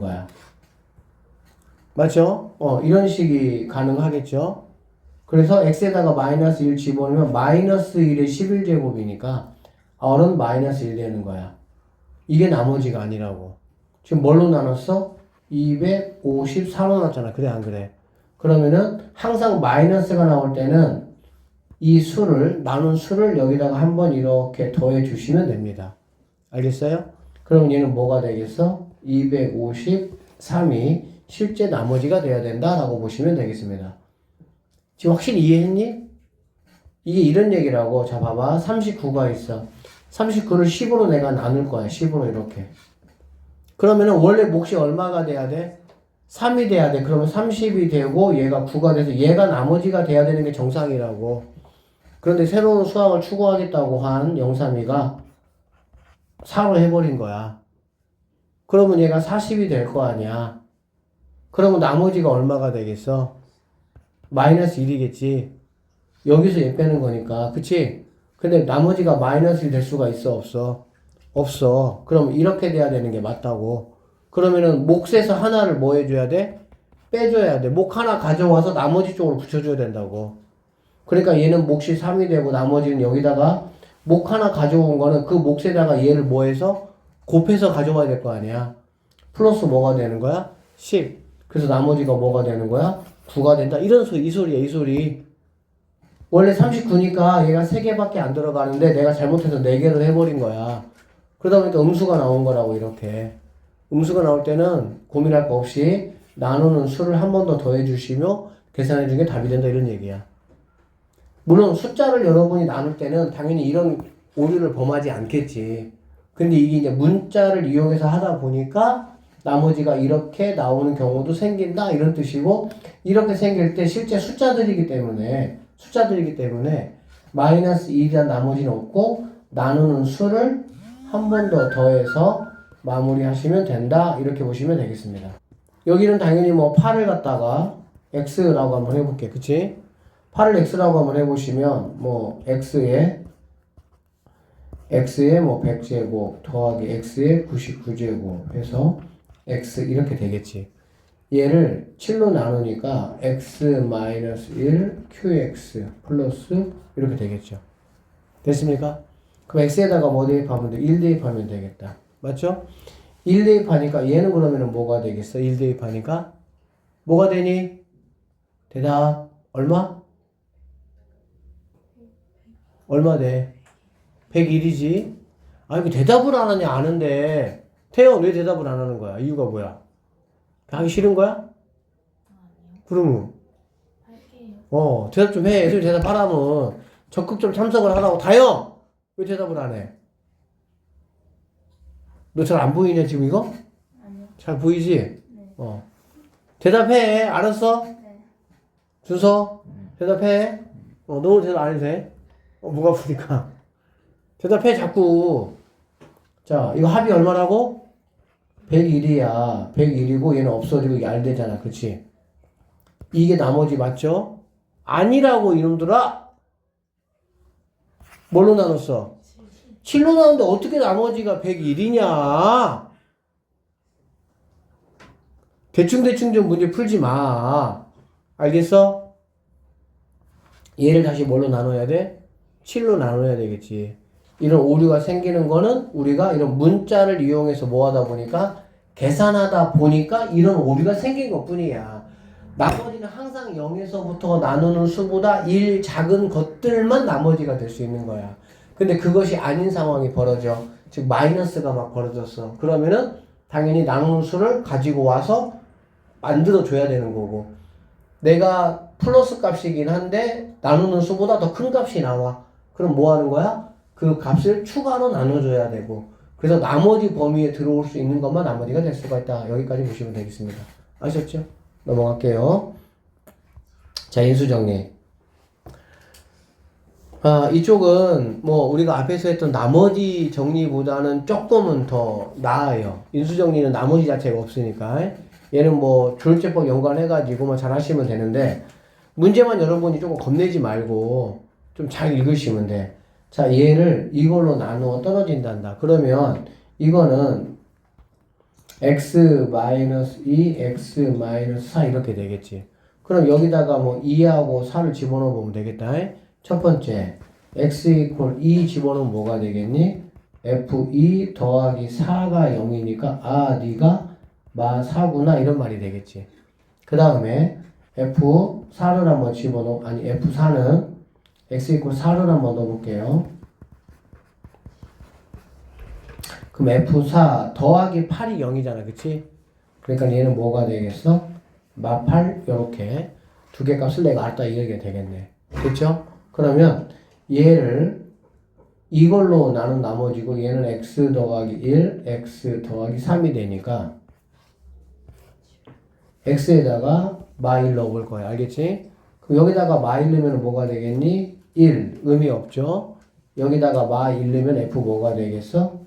거야. 맞죠? 이런 식이 가능하겠죠? 그래서 x에다가 마이너스 1 집어넣으면 마이너스 1의 11제곱이니까 r은 마이너스 1 되는 거야. 이게 나머지가 아니라고. 지금 뭘로 나눴어? 254로 나눴잖아. 그래 안 그래? 그러면은 항상 마이너스가 나올 때는 이 수를 나눈 수를 여기다가 한번 이렇게 더해 주시면 됩니다. 알겠어요? 그럼 얘는 뭐가 되겠어? 253이 실제 나머지가 돼야 된다라고 보시면 되겠습니다. 지금 확실히 이해했니? 이게 이런 얘기라고. 자, 봐봐. 39가 있어. 39를 10으로 내가 나눌 거야. 10으로 이렇게. 그러면은 원래 몫이 얼마가 돼야 돼? 3이 돼야 돼. 그러면 30이 되고 얘가 9가 돼서 얘가 나머지가 돼야 되는 게 정상이라고. 그런데 새로운 수학을 추구하겠다고 한 032가 4로 해버린 거야. 그러면 얘가 40이 될 거 아니야. 그러면 나머지가 얼마가 되겠어? 마이너스 1이겠지. 여기서 얘 빼는 거니까. 그치? 근데 나머지가 마이너스 1 될 수가 있어? 없어? 없어. 그럼 이렇게 돼야 되는 게 맞다고. 그러면은 몫에서 하나를 뭐 해줘야 돼? 빼줘야 돼. 몫 하나 가져와서 나머지 쪽으로 붙여줘야 된다고. 그러니까 얘는 몫이 3이 되고 나머지는 여기다가 몫 하나 가져온 거는 그 몫에다가 얘를 뭐 해서 곱해서 가져와야 될 거 아니야. 플러스 뭐가 되는 거야? 10. 그래서 나머지가 뭐가 되는 거야? 9가 된다. 이런 소리, 이 소리야, 이 소리. 원래 39니까 얘가 3개밖에 안 들어가는데 내가 잘못해서 4개를 해버린 거야. 그러다 보니까 음수가 나온 거라고, 이렇게. 음수가 나올 때는 고민할 거 없이 나누는 수를 한 번 더 더해 주시며 계산해 주는 게 답이 된다, 이런 얘기야. 물론 숫자를 여러분이 나눌 때는 당연히 이런 오류를 범하지 않겠지. 근데 이게 이제 문자를 이용해서 하다 보니까 나머지가 이렇게 나오는 경우도 생긴다, 이런 뜻이고, 이렇게 생길 때 실제 숫자들이기 때문에 마이너스 2란 나머지는 없고 나누는 수를 한 번 더 더해서 마무리하시면 된다, 이렇게 보시면 되겠습니다. 여기는 당연히 뭐 8을 갖다가 x라고 한번 해볼게. 그치? 8을 x라고 한번 해보시면 뭐 x에 뭐 100제곱 더하기 x에 99제곱 해서 x 이렇게 되겠지. 얘를 7로 나누니까 x-1 qx 플러스 이렇게 되겠죠. 됐습니까? 그럼 x에다가 뭐 대입하면 돼? 1 대입하면 되겠다. 맞죠? 1 대입하니까 얘는 그러면 뭐가 되겠어? 1 대입하니까 뭐가 되니? 대답 얼마? 얼마 돼? 101이지? 아니 그 대답을 안 하냐 아는데. 태연 왜 대답을 안 하는 거야? 이유가 뭐야? 하기 싫은 거야? 그러면 대답 좀 해. 애들 대답하라면 적극 좀 참석을 하라고. 다영! 왜 대답을 안 해? 너 잘 안 보이냐 지금 이거? 아니요. 잘 보이지? 네. 대답해. 알았어? 네. 준서? 대답해. 너 오늘 대답 안 해도 돼? 목 아프니까. 대답해 자꾸. 자, 이거 합이 얼마라고? 101이야. 101이고 얘는 없어지고 이게 알 되잖아. 그치? 이게 나머지 맞죠? 아니라고 이놈들아! 뭘로 나눴어? 7로 나눴는데 어떻게 나머지가 101이냐? 대충대충 좀 문제 풀지 마. 알겠어? 얘를 다시 뭘로 나눠야 돼? 7로 나눠야 되겠지. 이런 오류가 생기는 거는 우리가 이런 문자를 이용해서 뭐 하다 보니까 계산하다 보니까 이런 오류가 생긴 것 뿐이야. 나머지는 항상 0에서부터 나누는 수보다 1 작은 것들만 나머지가 될 수 있는 거야. 근데 그것이 아닌 상황이 벌어져. 즉 마이너스가 막 벌어졌어. 그러면은 당연히 나누는 수를 가지고 와서 만들어 줘야 되는 거고, 내가 플러스 값이긴 한데 나누는 수보다 더 큰 값이 나와. 그럼 뭐 하는 거야? 그 값을 추가로 나눠줘야 되고, 그래서 나머지 범위에 들어올 수 있는 것만 나머지가 될 수가 있다. 여기까지 보시면 되겠습니다. 아셨죠? 넘어갈게요. 자, 인수정리. 이쪽은 뭐 우리가 앞에서 했던 나머지 정리보다는 조금은 더 나아요. 인수정리는 나머지 자체가 없으니까. 얘는 뭐 조율제법 연관해가지고만 잘 하시면 되는데, 문제만 여러분이 조금 겁내지 말고 좀 잘 읽으시면 돼. 자, 얘를 이걸로 나누어 떨어진단다. 그러면 이거는 x 마이너스 2, x 마이너스 4 이렇게 되겠지. 그럼 여기다가 뭐 2하고 4를 집어넣어 보면 되겠다. 첫 번째 x 이퀄 2 집어넣으면 뭐가 되겠니? f2 더하기 4가 0이니까 아 네가 마 4구나 이런 말이 되겠지. 그 다음에 f4를 한번 집어넣어 아니 f4는 x 이퀄 4를 한번 넣어볼게요. 그럼 f4 더하기 8이 0이잖아. 그치? 그러니까 얘는 뭐가 되겠어? 마 8 요렇게 두 개 값을 내가 알았다 이렇게 되겠네. 그쵸? 그러면 얘를 이걸로 나눈 나머지고 얘는 x 더하기 1, x 더하기 3이 되니까 x에다가 마 1 넣어볼 거야. 알겠지? 그럼 여기다가 마 1 넣으면 뭐가 되겠니? 1. 의미 없죠? 여기다가 마 1 넣으면 f 뭐가 되겠어?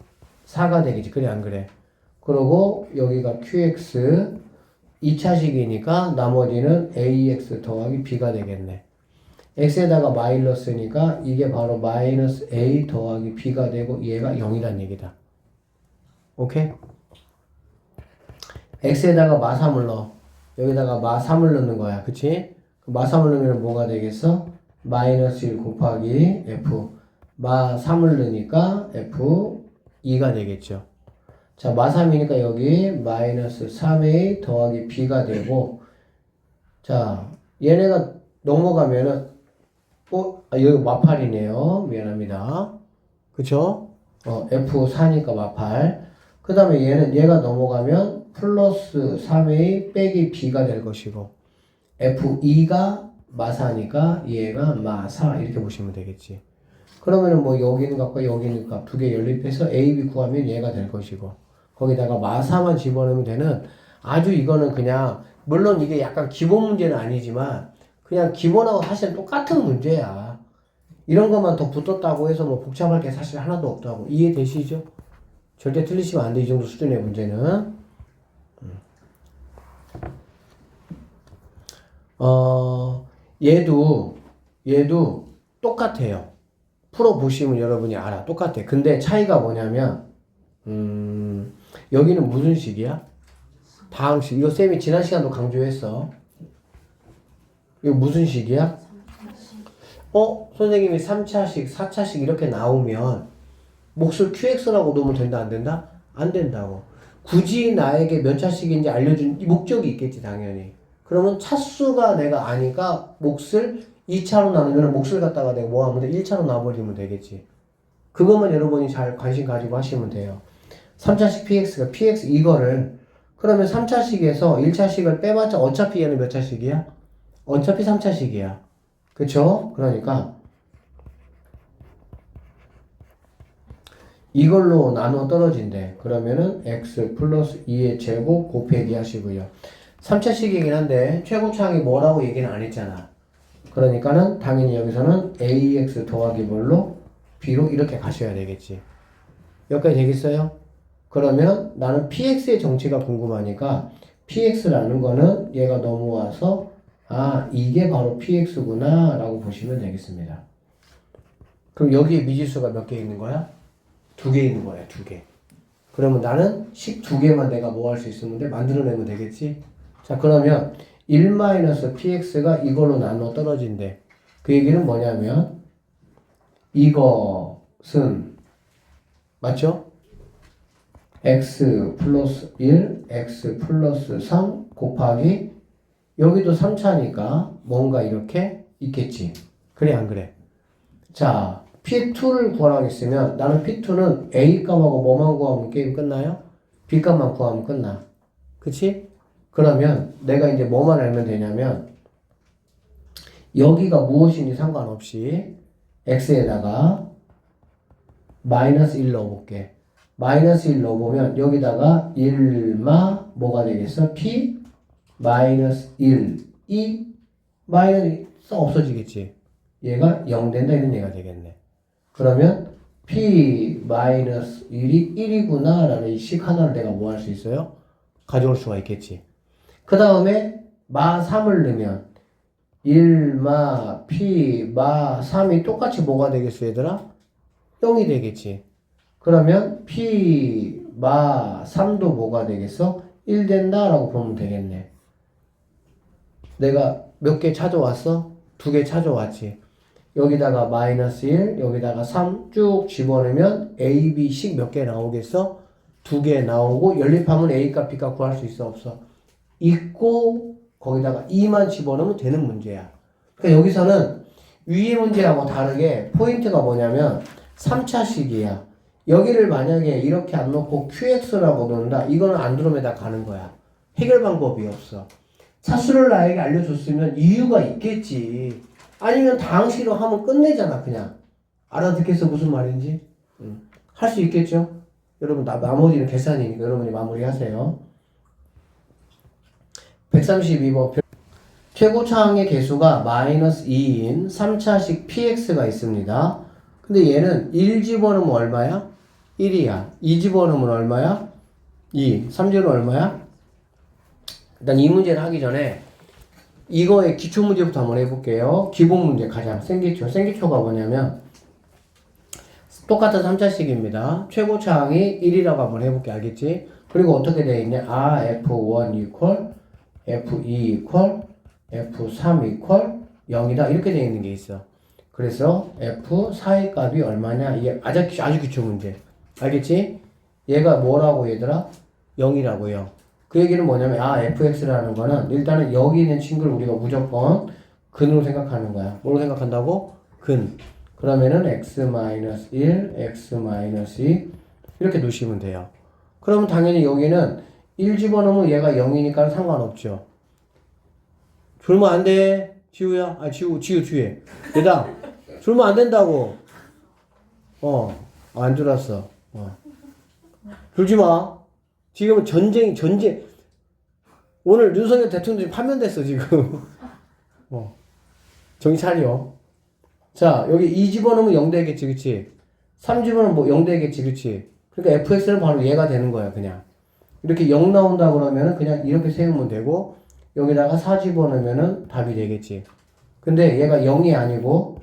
4가 되겠지. 그래 안 그래? 그러고 여기가 qx 2차식이니까 나머지는 ax 더하기 b가 되겠네. x에다가 마이너스니까 이게 바로 마이너스 a 더하기 b가 되고 얘가 0이란 얘기다. 오케이? x에다가 마 3을 넣어. 여기다가 마 3을 넣는 거야. 그치? 마 3을 넣으면 뭐가 되겠어? 마이너스 1 곱하기 f 마 3을 넣으니까 f 2가 되겠죠. 자, 마 3이니까 여기 마이너스 3a 더하기 b가 되고 자, 얘네가 넘어가면은 여기 마8이네요. 미안합니다. 그쵸? f4니까 마8. 그 다음에 얘가 넘어가면 플러스 3a 빼기 b가 될 것이고 f2가 마4니까 얘가 마4 이렇게 보시면 되겠지. 그러면은 뭐 여기 있는 값과 여기 있는 값 두 개 연립해서 a, b 구하면 얘가 될 것이고 거기다가 마4만 집어넣으면 되는 아주 이거는 그냥 물론 이게 약간 기본 문제는 아니지만 그냥 기본하고 사실은 똑같은 문제야. 이런 것만 더 붙었다고 해서 뭐 복잡할 게 사실 하나도 없다고. 이해되시죠? 절대 틀리시면 안 돼. 이 정도 수준의 문제는. 얘도 똑같아요. 풀어보시면 여러분이 알아. 똑같아. 근데 차이가 뭐냐면, 여기는 무슨 식이야? 다항식. 이거 쌤이 지난 시간도 강조했어. 이거 무슨 식이야? 선생님이 3차식, 4차식 이렇게 나오면 몫을 QX라고 놓으면 된다, 안 된다? 안 된다고. 굳이 나에게 몇 차식인지 알려준 이 목적이 있겠지, 당연히. 그러면 차수가 내가 아니까 몫을 2차로 나누면 몫을 갖다가 내가 뭐 하면 돼? 1차로 놔버리면 되겠지. 그것만 여러분이 잘 관심 가지고 하시면 돼요. 3차식 PX가 PX 이거를 그러면 3차식에서 1차식을 빼봤자 어차피 얘는 몇 차식이야? 어차피 3차식이야. 그쵸? 그러니까 이걸로 나눠 떨어진대. 그러면은 x 플러스 2의 제곱 곱하기 하시고요. 3차식이긴 한데 최고차항이 뭐라고 얘기는 안 했잖아. 그러니까는 당연히 여기서는 ax 더하기 뭘로? b로 이렇게 가셔야 되겠지. 여기까지 되겠어요? 그러면 나는 px의 정체가 궁금하니까 px라는 거는 얘가 넘어와서 아 이게 바로 px구나 라고 보시면 되겠습니다. 그럼 여기에 미지수가 몇 개 있는 거야? 2개 있는 거야. 2개. 그러면 나는 식 2개만 내가 뭐 할 수 있으면 돼? 만들어내면 되겠지? 자 그러면 1-px가 이걸로 나눠 떨어진대. 그 얘기는 뭐냐면 이것은 맞죠? x 플러스 1, x 플러스 3 곱하기 여기도 3차니까 뭔가 이렇게 있겠지. 그래 안 그래? 자 P2를 구하라고 했으면 나는 P2는 A 값하고 뭐만 구하면 게임 끝나요? B 값만 구하면 끝나. 그치? 그러면 내가 이제 뭐만 알면 되냐면 여기가 무엇인지 상관없이 x에다가 마이너스 1 넣어볼게. 마이너스 1 넣어보면 여기다가 1마 뭐가 되겠어? P 마이너스 1 이 마이너스 써 없어지겠지. 얘가 0 된다 이런 얘기가 되겠네. 그러면 P 마이너스 1이 1이구나 라는 이 식 하나를 내가 뭐 할 수 있어요? 가져올 수가 있겠지. 그 다음에 마 3을 넣으면 1마 P 마 3이 똑같이 뭐가 되겠어 얘들아? 0이 되겠지. 그러면 P 마 3도 뭐가 되겠어? 1 된다라고 보면 되겠네. 내가 몇 개 찾아왔어? 2개 찾아왔지. 여기다가 마이너스 1, 여기다가 3 쭉 집어넣으면 A, B씩 몇 개 나오겠어? 2개 나오고 연립하면 A값, B값 구할 수 있어? 없어? 있고 거기다가 2만 집어넣으면 되는 문제야. 그러니까 여기서는 위의 문제하고 다르게 포인트가 뭐냐면 3차식이야. 여기를 만약에 이렇게 안 놓고 QX라고 놓는다. 이거는 안드로메다 가는 거야. 해결 방법이 없어. 차수를 나에게 알려줬으면 이유가 있겠지. 아니면 당시로 하면 끝내잖아 그냥. 알아듣겠어 무슨 말인지? 할 수 있겠죠? 여러분 나머지는 계산이니까 여러분이 마무리하세요. 132번 최고차항의 개수가 마이너스 2인 3차식 px가 있습니다. 근데 얘는 1 집어넣으면 얼마야? 1이야. 2 집어넣으면 얼마야? 2. 3제는 얼마야? 일단 이 문제를 하기 전에 이거의 기초 문제부터 한번 해볼게요. 기본 문제 가장 생기초. 생기초가 뭐냐면 똑같은 3차식입니다. 최고차항이 1이라고 한번 해볼게. 알겠지? 그리고 어떻게 되어 있냐? F1 equal F2 equal F3 equal 0이다. 이렇게 되어 있는 게 있어. 그래서 F4의 값이 얼마냐? 이게 아주 기초 문제. 알겠지? 얘가 뭐라고 얘들아? 0이라고요. 그 얘기는 뭐냐면 fx라는 거는 일단은 여기 있는 친구를 우리가 무조건 근으로 생각하는 거야. 뭐로 생각한다고? 근. 그러면은 x-1, x-2 이렇게 놓으시면 돼요. 그러면 당연히 여기는 1 집어넣으면 얘가 0이니까 상관없죠. 줄면 안 돼. 지우야. 지우 뒤에. 얘다. 줄면 안 된다고. 안 줄었어. 줄지 마. 지금은 전쟁. 오늘 윤석열 대통령 파면됐어, 지금. 정신 차려. 자, 여기 2 집어넣으면 0 되겠지, 그치? 3 집어넣으면 뭐 0 되겠지, 그치? 그러니까 fx는 바로 얘가 되는 거야, 그냥. 이렇게 0 나온다 그러면은 그냥 이렇게 세우면 되고, 여기다가 4 집어넣으면은 답이 되겠지. 근데 얘가 0이 아니고,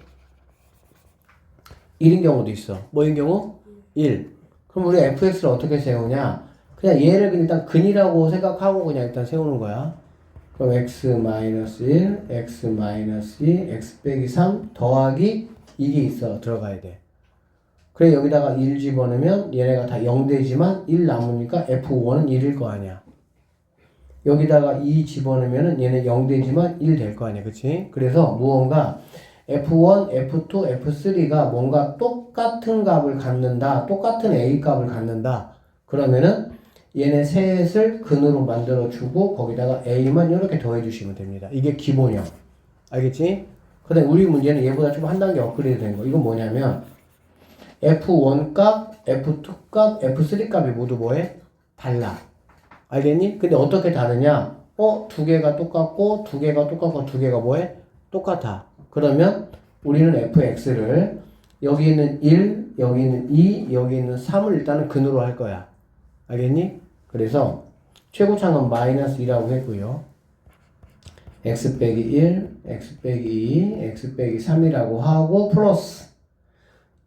1인 경우도 있어. 뭐인 경우? 1. 그럼 우리 fx를 어떻게 세우냐? 그냥 얘를 일단 근이라고 생각하고 그냥 일단 세우는 거야. 그럼 x-1, x-2, x 빼기 3 더하기 이게 있어. 들어가야 돼. 그래 여기다가 1 집어넣으면 얘네가 다 0 되지만 1 남으니까 f1은 1일 거 아니야. 여기다가 2 집어넣으면 얘네 0 되지만 1 될 거 아니야. 그치? 그래서 무언가 F1, F2, F3가 뭔가 똑같은 값을 갖는다. 똑같은 A 값을 갖는다. 그러면은 얘네 셋을 근으로 만들어주고 거기다가 A만 이렇게 더해주시면 됩니다. 이게 기본형. 알겠지? 근데 우리 문제는 얘보다 좀 한 단계 업그레이드 된 거. 이건 뭐냐면 F1 값, F2 값, F3 값이 모두 뭐해? 달라. 알겠니? 근데 어떻게 다르냐? 두 개가 똑같고 두 개가 똑같고 두 개가 뭐해? 똑같아. 그러면 우리는 fx를 여기 있는 1, 여기 있는 2, 여기 있는 3을 일단은 근으로 할 거야. 알겠니? 그래서 최고차는 마이너스 2라고 했고요. x 빼기 1, x 빼기 2, x 빼기 3이라고 하고 플러스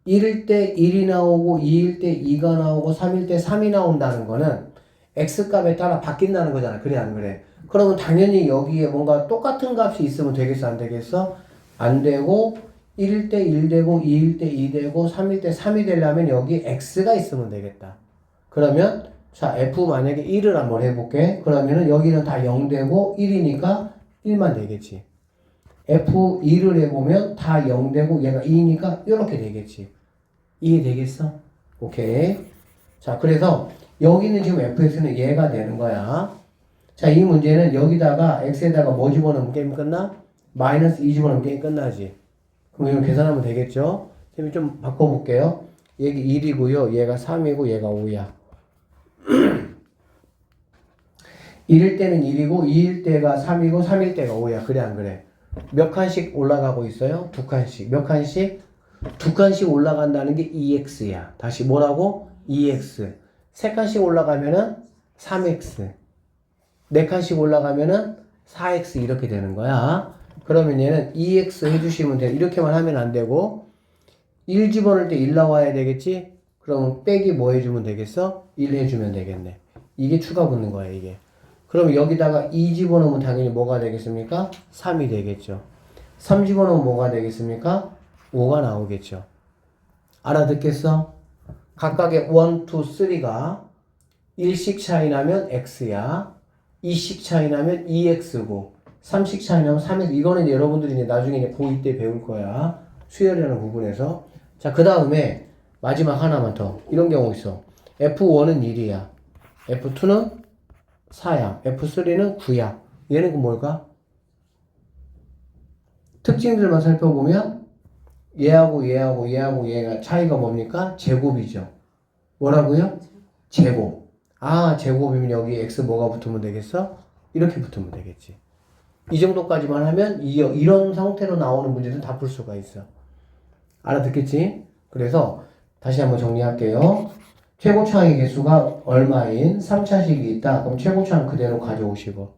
1일 때 1이 나오고 2일 때 2가 나오고 3일 때 3이 나온다는 거는 x값에 따라 바뀐다는 거잖아. 그래 안 그래? 그러면 당연히 여기에 뭔가 똑같은 값이 있으면 되겠어 안 되겠어? 안 되고 1일 때 1 되고 2일 때 2 되고 3일 때 3이 되려면 여기 x가 있으면 되겠다. 그러면 자 f 만약에 1을 한번 해볼게. 그러면은 여기는 다 0 되고 1이니까 1만 되겠지. f2를 해보면 다 0 되고 얘가 2니까 이렇게 되겠지. 이해되겠어? 오케이. 자 그래서 여기는 지금 fx는 얘가 되는 거야. 자 이 문제는 여기다가 x에다가 뭐 집어넣으면 게임 끝나? 마이너스 2 집어넣으면 게임 끝나지. 그럼 이거 계산하면 되겠죠? 쌤이 좀 바꿔볼게요. 얘가 1이고요. 얘가 3이고 얘가 5야. 1일 때는 1이고 2일 때가 3이고 3일 때가 5야. 그래 안 그래? 몇 칸씩 올라가고 있어요? 2칸씩. 몇 칸씩? 2칸씩 올라간다는 게 2x야. 다시 뭐라고? 2x. 3칸씩 올라가면은 3x. 4칸씩 올라가면은 4x 이렇게 되는 거야. 그러면 얘는 2x 해주시면 돼. 이렇게만 하면 안 되고 1 집어넣을 때 1 나와야 되겠지? 그러면 빼기 뭐 해주면 되겠어? 1 해주면 되겠네. 이게 추가 붙는 거야, 이게. 그럼 여기다가 2 집어넣으면 당연히 뭐가 되겠습니까? 3이 되겠죠. 3 집어넣으면 뭐가 되겠습니까? 5가 나오겠죠. 알아듣겠어? 각각의 1, 2, 3가 1씩 차이 나면 x야. 2씩 차이 나면 2x고 3씩 차이 나면 3x. 이거는 여러분들이 이제 나중에 이제 고2 때 배울 거야. 수열이라는 부분에서. 자, 그 다음에 마지막 하나만 더. 이런 경우 있어. F1은 1이야. F2는 4야. F3는 9야. 얘는 그 뭘까? 특징들만 살펴보면 얘하고 얘가 차이가 뭡니까? 제곱이죠. 뭐라고요? 제곱. 아, 제곱이면 여기 x 뭐가 붙으면 되겠어? 이렇게 붙으면 되겠지. 이 정도까지만 하면 이런 상태로 나오는 문제는 다 풀 수가 있어. 알아듣겠지? 그래서 다시 한번 정리할게요. 최고차항의 개수가 얼마인 3차식이 있다. 그럼 최고차항 그대로 가져오시고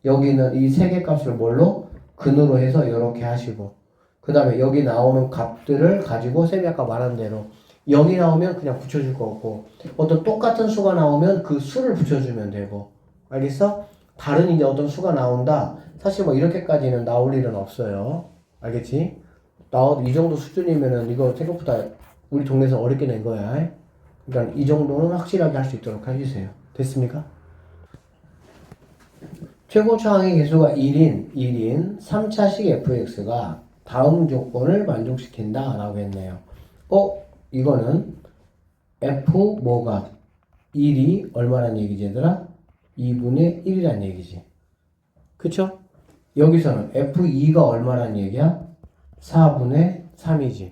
여기는 이 세 개 값을 뭘로? 근으로 해서 이렇게 하시고 그 다음에 여기 나오는 값들을 가지고 쌤이 아까 말한 대로 0이 나오면 그냥 붙여줄 거 없고 어떤 똑같은 수가 나오면 그 수를 붙여주면 되고 알겠어? 다른 이제 어떤 수가 나온다. 사실 뭐 이렇게까지는 나올 일은 없어요. 알겠지? 이 정도 수준이면은 이거 생각보다 우리 동네에서 어렵게 낸 거야. 그러니까 이 정도는 확실하게 할 수 있도록 해주세요. 됐습니까? 최고차항의 개수가 1인 3차식 fx가 다음 조건을 만족시킨다 라고 했네요. 이거는 f 뭐가 1이 얼마란 얘기지 얘들아? 2분의 1이란 얘기지. 그쵸? 여기서는 f2가 얼마란 얘기야? 4분의 3이지.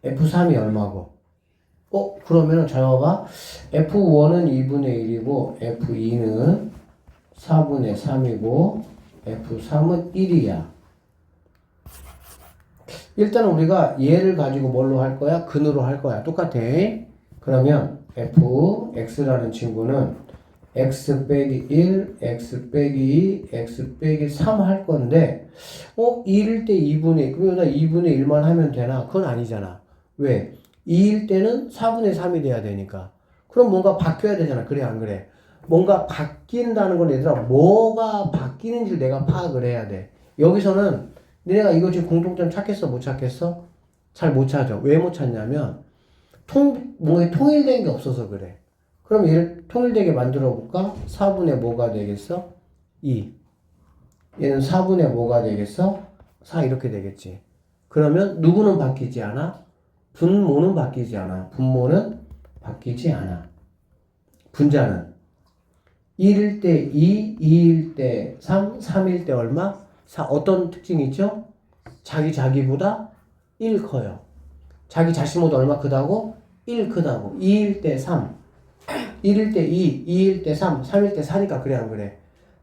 f3이 얼마고? 그러면은 잘 봐봐. f1은 2분의 1이고 f2는 4분의 3이고 f3은 1이야. 일단은 우리가 얘를 가지고 뭘로 할 거야? 근으로 할 거야. 똑같아. 그러면 fx라는 친구는 x 빼기 1, x 빼기 2, x 빼기 3 할 건데 2일 때 2분의 그러면 2분의 1만 하면 되나? 그건 아니잖아. 왜? 2일 때는 4분의 3이 돼야 되니까. 그럼 뭔가 바뀌어야 되잖아. 그래 안 그래? 뭔가 바뀐다는 건 얘들아 뭐가 바뀌는지 내가 파악을 해야 돼. 여기서는 니네가 이거 지금 공통점 찾겠어? 못 찾겠어? 잘 못 찾아. 왜 못 찾냐면 뭔가 통일된 게 없어서 그래. 그럼 얘를 통일되게 만들어 볼까? 4분의 뭐가 되겠어? 2. 얘는 4분의 뭐가 되겠어? 4 이렇게 되겠지. 그러면 누구는 바뀌지 않아? 분모는 바뀌지 않아. 분모는 바뀌지 않아. 분자는 1일 때 2, 2일 때 3, 3일 때 얼마? 4. 어떤 특징이 있죠? 자기보다 1 커요. 자기 자신보다 얼마 크다고? 1 크다고. 2일 때 3, 1일 때 2, 2일 때 3, 3일 때 4니까 그래 안 그래?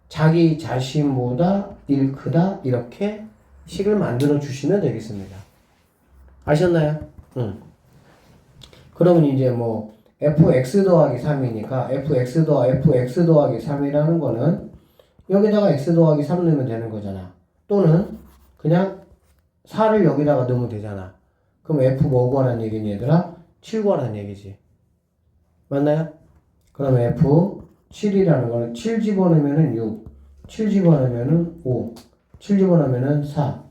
자기 자신보다 1 크다 이렇게 식을 만들어 주시면 되겠습니다. 아셨나요? 응. 그러면 이제 뭐 fx 더하기 3이니까 fx 더하기 3이라는 거는 여기다가 x 더하기 3 넣으면 되는 거잖아. 또는 그냥 4를 여기다가 넣으면 되잖아. 그럼 f 뭐 구하라는 얘기니 얘들아? 7 구하라는 얘기지. 맞나요? 그러면 f 7이라는 거는 7 집어넣으면은 6, 7 집어넣으면은 5, 7 집어넣으면은 4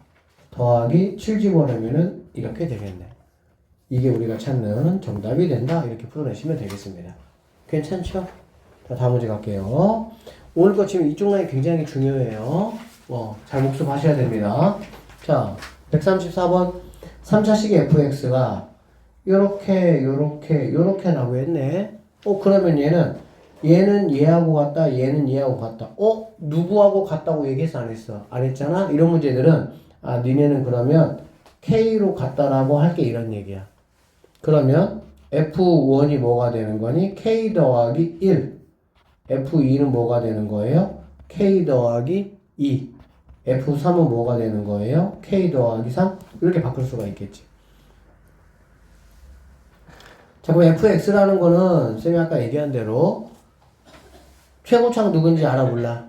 더하기 7 집어넣으면은 이렇게 되겠네. 이게 우리가 찾는 정답이 된다. 이렇게 풀어내시면 되겠습니다. 괜찮죠? 자, 다음 문제 갈게요. 오늘 거 지금 이쪽 라인 굉장히 중요해요. 잘 복습하셔야 됩니다. 자, 134번 3차식의 fx가 요렇게 라고 했네. 그러면 얘는 얘하고 같다, 얘는 얘하고 같다. 누구하고 같다고 얘기했어, 안 했어? 안 했잖아? 이런 문제들은, 니네는 그러면 K로 같다라고 할게, 이런 얘기야. 그러면 F1이 뭐가 되는 거니? K 더하기 1. F2는 뭐가 되는 거예요? K 더하기 2. F3은 뭐가 되는 거예요? K 더하기 3. 이렇게 바꿀 수가 있겠지. 자, 그럼 fx라는 거는 쌤이 아까 얘기한 대로 최고차항 누군지 알아 몰라?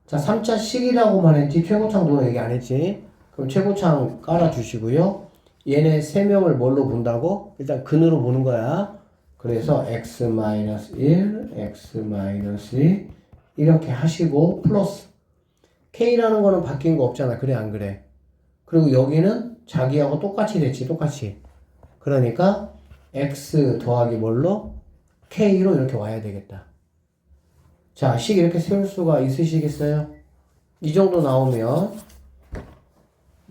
자, 3차식이라고만 했지 최고차항 누구 얘기 안 했지? 그럼 최고차항 깔아주시고요. 얘네 3명을 뭘로 본다고? 일단 근으로 보는 거야. 그래서 x-1, x-2 이렇게 하시고 플러스 k라는 거는 바뀐 거 없잖아. 그래 안 그래? 그리고 여기는 자기하고 똑같이 됐지. 똑같이. 그러니까 x 더하기 뭘로? k로 이렇게 와야 되겠다. 자, 식 이렇게 세울 수가 있으시겠어요? 이 정도 나오면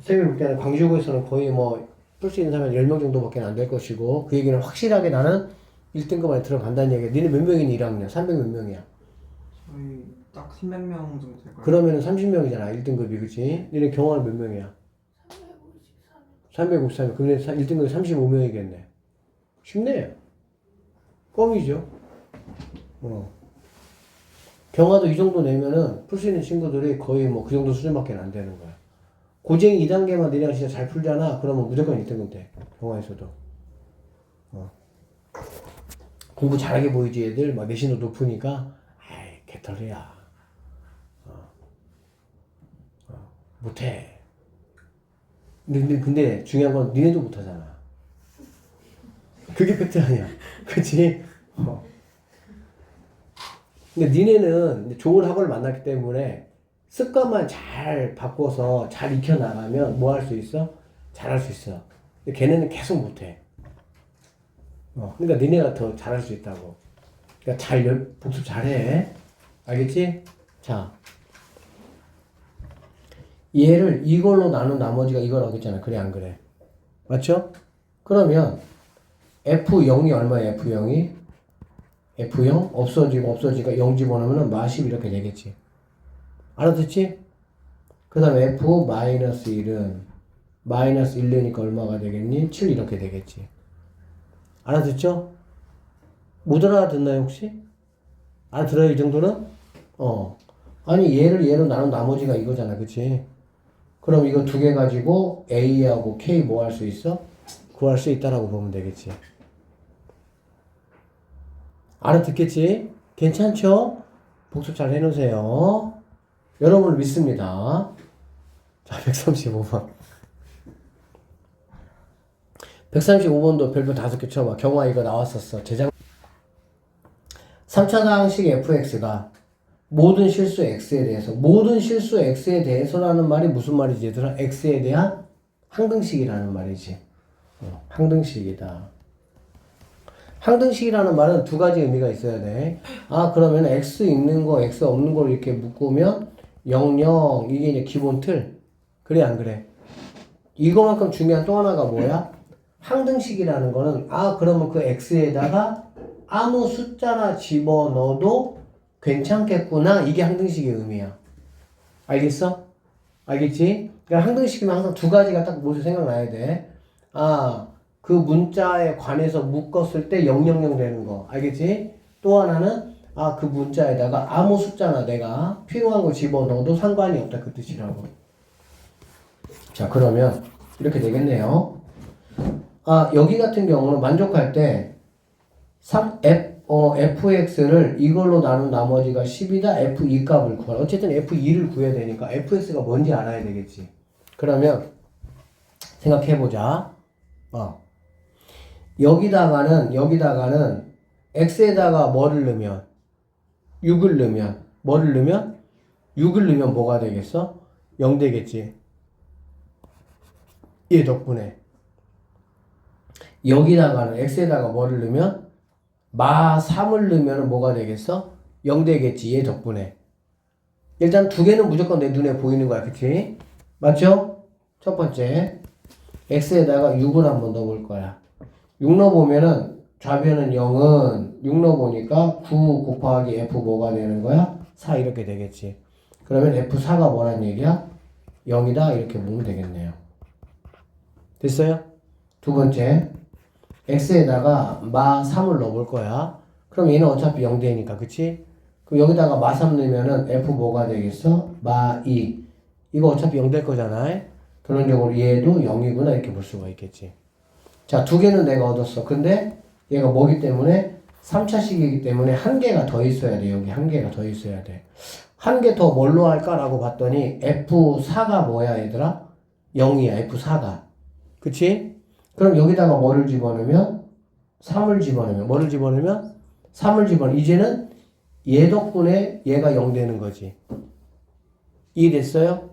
쌤이 볼 때는 광주고에서는 거의 뭐 풀 수 있는 사람이 10명 정도밖에 안 될 것이고 그 얘기는 확실하게 나는 1등급 안에 들어간다는 얘기야. 니네 몇 명이니 1학년? 300 몇 명이야? 저희 딱 300명 정도 될 거예요. 그러면은 30명이잖아 1등급이. 그치? 니네 경호는 몇 명이야? 353명. 그러면 1등급이 35명이겠네. 쉽네. 껌이죠. 경화도 이 정도 내면은 풀 수 있는 친구들이 거의 뭐 그 정도 수준밖에 안 되는 거야. 고쟁이 2단계만 니네가 진짜 잘 풀잖아. 그러면 무조건 1등급 돼. 경화에서도. 공부 잘하게 보이지 애들 막 내신도 높으니까 아이 개털이야. 못해. 근데 중요한 건 니네도 못하잖아. 그게 팩트 아니야. 그치? 근데 니네는 좋은 학원을 만났기 때문에 습관만 잘 바꿔서 잘 익혀나가면 뭐 할 수 있어? 잘할 수 있어. 근데 걔네는 계속 못해. 그러니까 니네가 더 잘할 수 있다고. 그러니까 복습 잘해. 알겠지? 자. 얘를 이걸로 나눈 나머지가 이거라고 했잖아. 그래, 안 그래? 맞죠? 그러면 F0이 얼마야, F0이? F0? 없어지고 0 집어넣으면 마십 이렇게 되겠지. 알아듣지? 그 다음에 F-1은 마이너스 1 넣으니까 얼마가 되겠니? 7 이렇게 되겠지. 알아듣죠? 못 알아듣나요, 혹시? 알아들어요, 이 정도는? 아니, 얘로 나눈 나머지가 이거잖아, 그치? 그럼 이거 두 개 가지고 A하고 K 뭐 할 수 있어? 구할 수 있다라고 보면 되겠지. 알아듣겠지? 괜찮죠? 복습 잘 해놓으세요. 여러분을 믿습니다. 자, 135번. 135번도 별표 5개 쳐봐. 경화 이거 나왔었어. 3차당식 fx가 모든 실수 x에 대해서라는 말이 무슨 말이지 얘들아? x에 대한 항등식이라는 말이지. 항등식이다. 항등식이라는 말은 두 가지 의미가 있어야 돼. 그러면 x 있는 거, x 없는 걸 이렇게 묶으면 0, 0 이게 이제 기본 틀. 그래 안 그래? 이거만큼 중요한 또 하나가 뭐야? 항등식이라는 거는 그러면 그 x에다가 아무 숫자나 집어넣어도 괜찮겠구나. 이게 항등식의 의미야. 알겠어? 알겠지? 그러니까 항등식이면 항상 두 가지가 딱 모두 생각나야 돼. 그 문자에 관해서 묶었을 때 000 되는 거. 알겠지? 또 하나는 그 문자에다가 아무 숫자나 내가 필요한 거 집어넣어도 상관이 없다. 그 뜻이라고. 자, 그러면 이렇게 되겠네요. 여기 같은 경우는 만족할 때 fx를 이걸로 나눈 나머지가 10이다. f2 값을 구하라. 어쨌든 f2를 구해야 되니까 fx가 뭔지 알아야 되겠지. 그러면 생각해보자. 여기다가는 x에다가 뭐를 넣으면 6을 넣으면 뭐를 넣으면 6을 넣으면 뭐가 되겠어? 0 되겠지. 얘 덕분에 여기다가는 x에다가 뭐를 넣으면 마 3을 넣으면 뭐가 되겠어? 0 되겠지. 얘 덕분에. 일단 두 개는 무조건 내 눈에 보이는 거야. 그치? 맞죠? 첫 번째 x에다가 6을 한번 넣어볼 거야. 6 넣어보면은 좌변은 0은 6 넣어보니까 9 곱하기 f 뭐가 되는 거야? 4 이렇게 되겠지. 그러면 f4가 뭐란 얘기야? 0이다 이렇게 보면 되겠네요. 됐어요? 두 번째 x에다가 마 3을 넣어볼 거야. 그럼 얘는 어차피 0 되니까 그치? 그럼 여기다가 마 3 넣으면은 f 뭐가 되겠어? 마 2. 이거 어차피 0 될 거잖아. 결론적으로 얘도 0이구나 이렇게 볼 수가 있겠지. 자, 두 개는 내가 얻었어. 근데 얘가 뭐기 때문에 3차식이기 때문에 한 개가 더 있어야 돼. 여기 한 개가 더 있어야 돼. 한 개 더 뭘로 할까라고 봤더니 F4가 뭐야 얘들아? 0이야. F4가. 그치? 그럼 여기다가 뭐를 집어넣으면 3을 집어넣으면 뭐를 집어넣으면 3을 집어넣으면 이제는 얘 덕분에 얘가 0 되는 거지. 이해됐어요?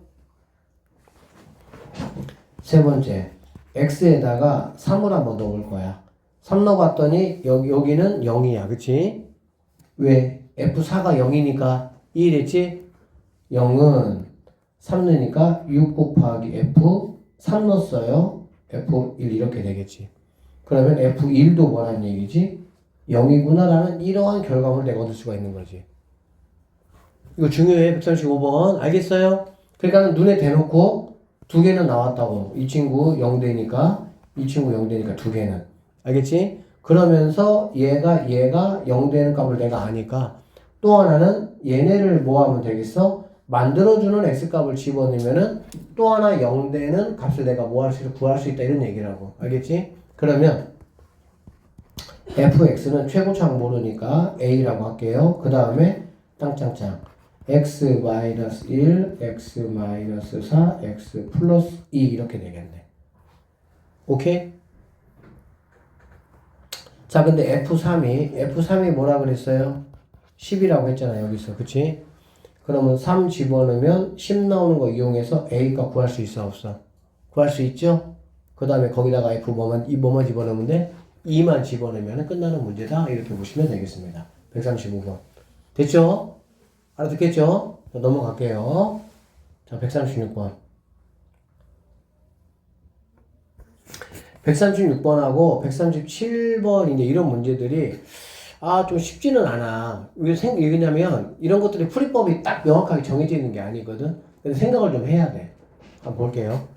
세 번째 x에다가 3을 한번 넣을 거야. 3 넣어봤더니 여기는 0이야. 그치? 왜? F4가 0이니까 이해됐지? 0은 3 넣으니까 6 곱하기 F3 넣었어요. F1 이렇게 되겠지. 그러면 F1도 뭐란 얘기지? 0이구나 라는 이러한 결과물을 내가 얻을 수가 있는 거지. 이거 중요해. 135번 알겠어요? 그러니까 눈에 대놓고 두 개는 나왔다고. 이 친구 0 되니까 이 친구 0 되니까 두 개는 알겠지? 그러면서 얘가 0 되는 값을 내가 아니까 또 하나는 얘네를 뭐 하면 되겠어? 만들어주는 x값을 집어넣으면은 또 하나 0 되는 값을 내가 뭐 할 수 있어? 구할 수 있다 이런 얘기라고. 알겠지? 그러면 fx는 최고차항 모르니까 a라고 할게요. 그 다음에 땅짱짱 x-1, x-4, x 플러스 2 이렇게 되겠네. 오케이? 자, 근데 F3이 뭐라 그랬어요? 10이라고 했잖아요, 여기서. 그치? 그러면 3 집어넣으면 10 나오는 거 이용해서 A값 구할 수 있어, 없어? 구할 수 있죠? 그 다음에 거기다가 F 뭐만 집어넣으면 돼? 2만 집어넣으면 끝나는 문제다. 이렇게 보시면 되겠습니다. 135번. 됐죠? 알아듣겠죠? 자, 넘어갈게요. 자, 136번. 136번하고 137번 이제 이런 문제들이 좀 쉽지는 않아. 왜 왜냐면 이런 것들이 풀이법이 딱 명확하게 정해져 있는 게 아니거든. 그래서 생각을 좀 해야 돼. 한번 볼게요.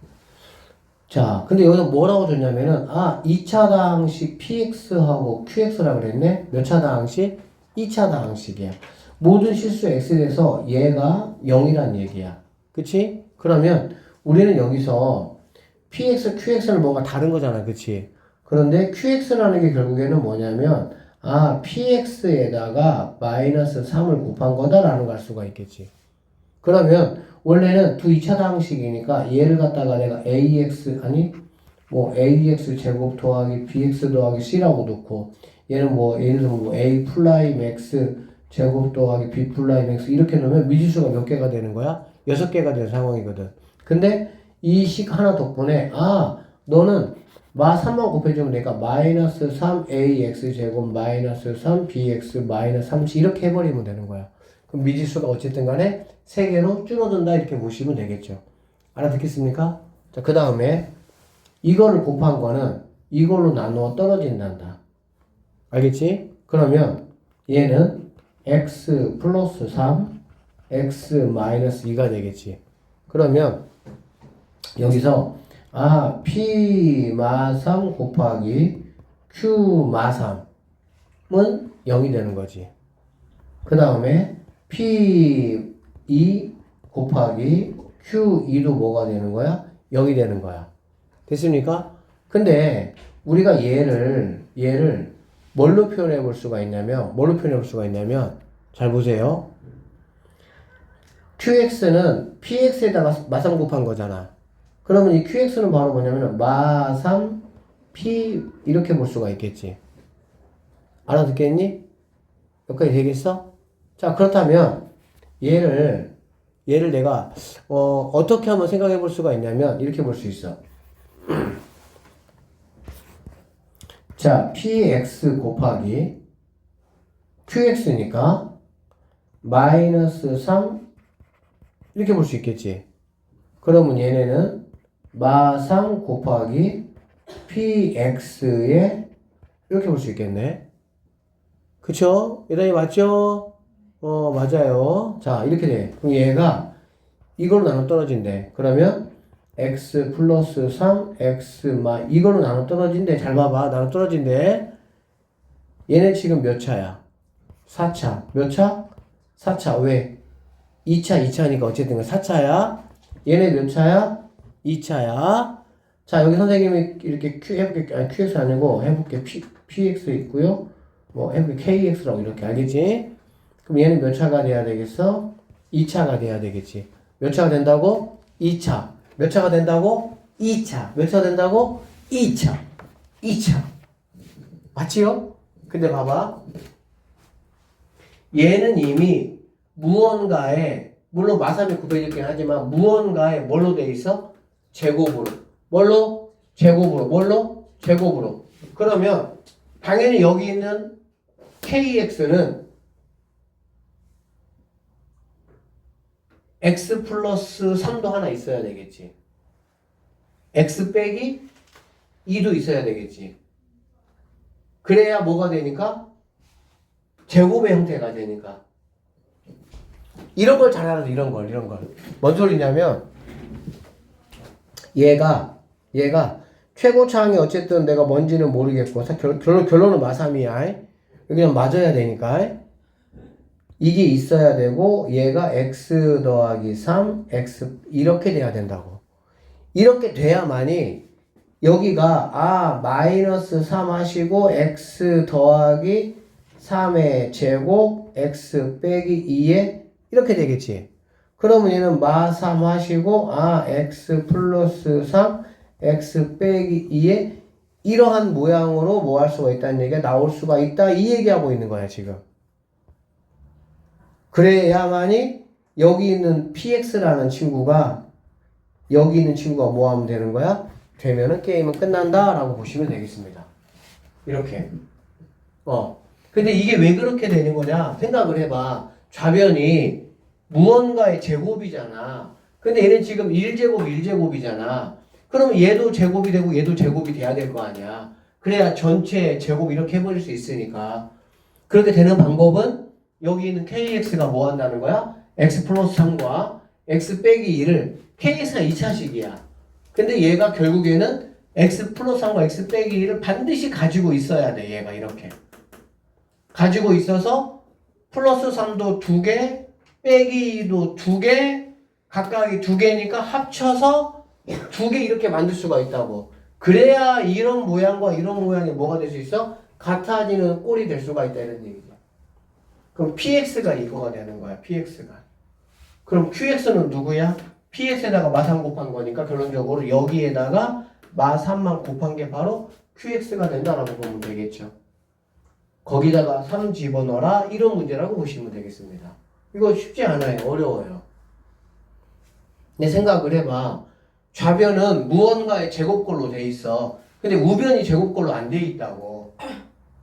자, 근데 여기서 뭐라고 줬냐면은 2차 다항식 px하고 qx라고 그랬네. 몇 차 다항식? 2차 다항식이야. 모든 실수 x에 대해서 얘가 0이란 얘기야. 그치? 그러면 우리는 여기서 px, qx는 뭔가 다른 거잖아. 그치? 그런데 qx라는 게 결국에는 뭐냐면 px에다가 마이너스 3을 곱한 거다라는 걸 알 수가 있겠지. 그러면 원래는 두 2차 다항식이니까 얘를 갖다가 내가 ax ax 제곱 더하기 bx 더하기 c라고 놓고 얘는 예를 들면 a 플라임 x 제곱 더하기 b 플라임 x 이렇게 놓으면 미지수가 몇 개가 되는 거야? 6개가 되는 상황이거든. 근데 이 식 하나 덕분에 너는 마 3만 곱해주면 되니까 마이너스 3ax 제곱 마이너스 3bx 마이너스 3c 이렇게 해버리면 되는 거야. 그럼 미지수가 어쨌든 간에 3개로 줄어든다 이렇게 보시면 되겠죠. 알아듣겠습니까? 자, 그 다음에 이거를 곱한 거는 이걸로 나누어 떨어진단다. 알겠지? 그러면 얘는 x 플러스 3 x 마이너스 2가 되겠지. 그러면 여기서 p 마 3 곱하기 q 마 3은 0이 되는 거지. 그 다음에 p 2 곱하기 q 2도 뭐가 되는 거야? 0이 되는 거야. 됐습니까? 근데 우리가 얘를 뭘로 표현해 볼 수가 있냐면 잘 보세요. qx는 px에다가 마3 곱한 거잖아. 그러면 이 qx는 바로 뭐냐면 마3 p 이렇게 볼 수가 있겠지. 알아듣겠니? 여기까지 되겠어? 자, 그렇다면 얘를 내가 어떻게 한번 생각해 볼 수가 있냐면 이렇게 볼 수 있어. 자, px 곱하기 qx니까 마이너스 3 이렇게 볼 수 있겠지. 그러면 얘네는 마3 곱하기 px에 이렇게 볼 수 있겠네. 그쵸? 예단이 맞죠? 맞아요. 자, 이렇게 돼. 그럼 얘가 이걸로 나눠 떨어진대. 그러면 x 플러스 3 x 이걸로 나눠 떨어진대. 잘 봐봐. 나눠 떨어진대. 얘네 지금 몇 차야? 4차. 몇 차? 4차. 왜? 2차니까 어쨌든 4차야. 얘네 몇 차야? 2차야. 자, 여기 선생님이 이렇게 해볼게. QX 아니고 해볼게. PX 있고요. 해볼게. KX라고 이렇게 알겠지? 그럼 얘는 몇 차가 돼야 되겠어? 2차가 돼야 되겠지. 몇 차가 된다고? 2차. 몇 차가 된다고? 2차. 몇 차가 된다고? 2차. 맞지요? 근데 봐봐. 얘는 이미 무언가에, 물론 마삼이 곱해졌긴 하지만 무언가에 뭘로 돼 있어? 제곱으로. 뭘로? 제곱으로. 뭘로? 제곱으로. 그러면 당연히 여기 있는 kx는 x 플러스 3도 하나 있어야 되겠지. x 빼기 2도 있어야 되겠지. 그래야 뭐가 되니까? 제곱의 형태가 되니까. 이런 걸 잘 알아야 돼, 이런 걸. 뭔 소리냐면, 얘가 최고차항이 어쨌든 내가 뭔지는 모르겠고, 결론은 마삼이야. 여기는 맞아야 되니까. 이게 있어야 되고, 얘가 x 더하기 3, x, 이렇게 돼야 된다고. 이렇게 돼야만이, 여기가, 마이너스 3 하시고, x 더하기 3의 제곱, x 빼기 2에, 이렇게 되겠지. 그러면 얘는 마3 하시고, x 플러스 3, x 빼기 2에, 이러한 모양으로 뭐 할 수가 있다는 얘기가 나올 수가 있다. 이 얘기하고 있는 거야, 지금. 그래야만이, 여기 있는 px라는 친구가, 여기 있는 친구가 뭐 하면 되는 거야? 되면은 게임은 끝난다 라고 보시면 되겠습니다. 이렇게. 근데 이게 왜 그렇게 되는 거냐? 생각을 해봐. 좌변이 무언가의 제곱이잖아. 근데 얘는 지금 1제곱 1제곱이잖아. 그러면 얘도 제곱이 되고 얘도 제곱이 돼야 될 거 아니야. 그래야 전체 제곱 이렇게 해버릴 수 있으니까. 그렇게 되는 방법은 여기 있는 kx가 뭐 한다는 거야? x 플러스 3과 x 빼기 2를 kx가 2차식이야. 근데 얘가 결국에는 x 플러스 3과 x 빼기 2를 반드시 가지고 있어야 돼. 얘가 이렇게. 가지고 있어서 플러스 3도 2개, 빼기 2도 2개, 각각이 2개니까 합쳐서 2개 이렇게 만들 수가 있다고. 그래야 이런 모양과 이런 모양이 뭐가 될 수 있어? 같아지는 꼴이 될 수가 있다 이런 얘기죠. 그럼 px가 이거가 되는 거야. px가. 그럼 qx는 누구야? px에다가 마3 곱한 거니까 결론적으로 여기에다가 마3만 곱한 게 바로 qx가 된다라고 보면 되겠죠. 거기다가 3 집어넣어라 이런 문제라고 보시면 되겠습니다. 이거 쉽지 않아요. 어려워요. 내 생각을 해봐. 좌변은 무언가의 제곱꼴로 돼 있어. 근데 우변이 제곱꼴로 안 돼 있다고.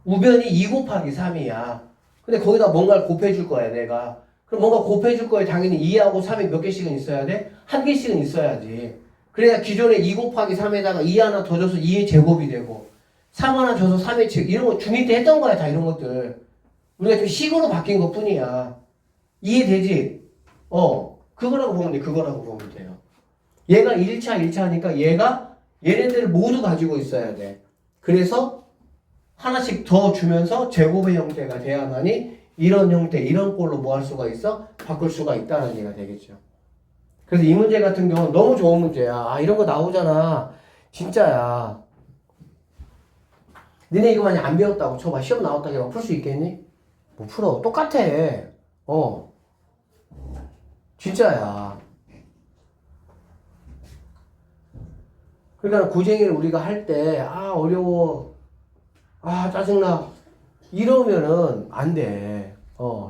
우변이 2 곱하기 3이야. 근데 거기다 뭔가를 곱해줄 거야 내가. 그럼 뭔가 곱해줄 거에 당연히 2하고 3이 몇 개씩은 있어야 돼? 한 개씩은 있어야지. 그래야 기존에 2 곱하기 3에다가 2 하나 더 줘서 2의 제곱이 되고 3 하나 줘서 3의 제곱 이런 거 중2 때 했던 거야 다 이런 것들. 우리가 좀 식으로 바뀐 것 뿐이야. 이해되지? 그거라고 보면 돼. 그거라고 보면 돼요. 얘가 1차 하니까 얘가 얘네들을 모두 가지고 있어야 돼. 그래서 하나씩 더 주면서 제곱의 형태가 돼야만이 이런 형태, 이런 꼴로 뭐 할 수가 있어? 바꿀 수가 있다는 얘기가 되겠죠. 그래서 이 문제 같은 경우는 너무 좋은 문제야. 이런 거 나오잖아. 진짜야. 니네 이거 만약 안 배웠다고 쳐봐. 시험 나왔다고 해봐. 풀 수 있겠니? 못 풀어. 똑같아. 진짜야. 그러니까 고쟁이를 우리가 할 때, 어려워. 짜증나. 이러면은 안 돼.